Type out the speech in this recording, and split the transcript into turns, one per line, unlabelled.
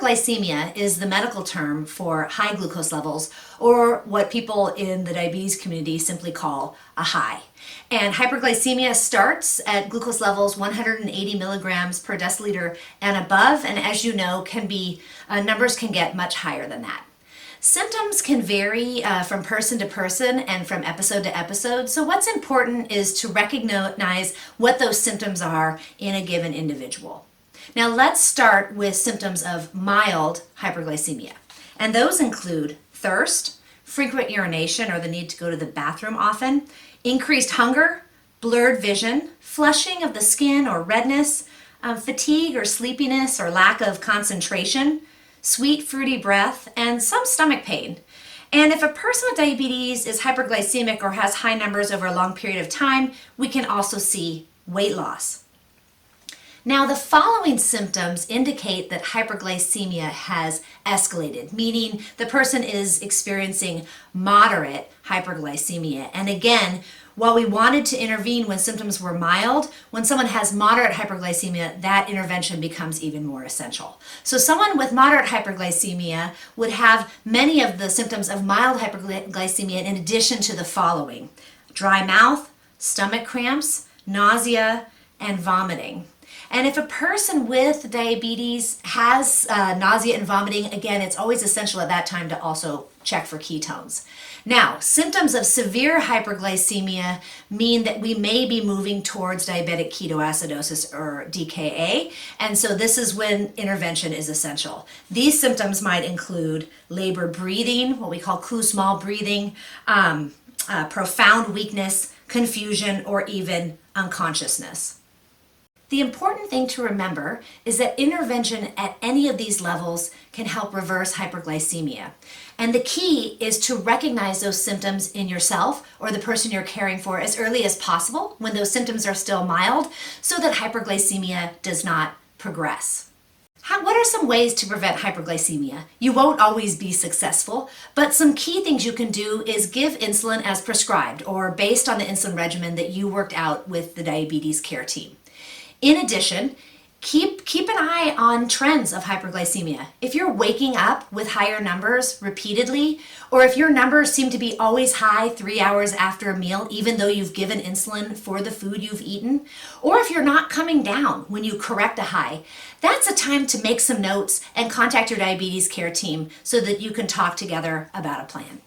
hyperglycemia is the medical term for high glucose levels, or what people in the diabetes community simply call a high. And hyperglycemia starts at glucose levels 180 milligrams per deciliter and above, and as you know, numbers can get much higher than that. Symptoms can vary from person to person and from episode to episode, so what's important is to recognize what those symptoms are in a given individual. Now let's start with symptoms of mild hyperglycemia, and those include thirst, frequent urination or the need to go to the bathroom often, increased hunger, blurred vision, flushing of the skin or redness, fatigue or sleepiness or lack of concentration, sweet fruity breath, and some stomach pain. And if a person with diabetes is hyperglycemic or has high numbers over a long period of time, we can also see weight loss. Now, the following symptoms indicate that hyperglycemia has escalated, meaning the person is experiencing moderate hyperglycemia. And again, while we wanted to intervene when symptoms were mild, when someone has moderate hyperglycemia, that intervention becomes even more essential. So someone with moderate hyperglycemia would have many of the symptoms of mild hyperglycemia in addition to the following: dry mouth, stomach cramps, nausea, and vomiting. And if a person with diabetes has nausea and vomiting, again, it's always essential at that time to also check for ketones. Now, symptoms of severe hyperglycemia mean that we may be moving towards diabetic ketoacidosis or DKA, and so this is when intervention is essential. These symptoms might include labored breathing, what we call Kussmaul breathing, profound weakness, confusion, or even unconsciousness. The important thing to remember is that intervention at any of these levels can help reverse hyperglycemia. And the key is to recognize those symptoms in yourself or the person you're caring for as early as possible when those symptoms are still mild, so that hyperglycemia does not progress. What are some ways to prevent hyperglycemia? You won't always be successful, but some key things you can do is give insulin as prescribed or based on the insulin regimen that you worked out with the diabetes care team. In addition, keep an eye on trends of hyperglycemia. If you're waking up with higher numbers repeatedly, or if your numbers seem to be always high 3 hours after a meal, even though you've given insulin for the food you've eaten, or if you're not coming down when you correct a high, that's a time to make some notes and contact your diabetes care team so that you can talk together about a plan.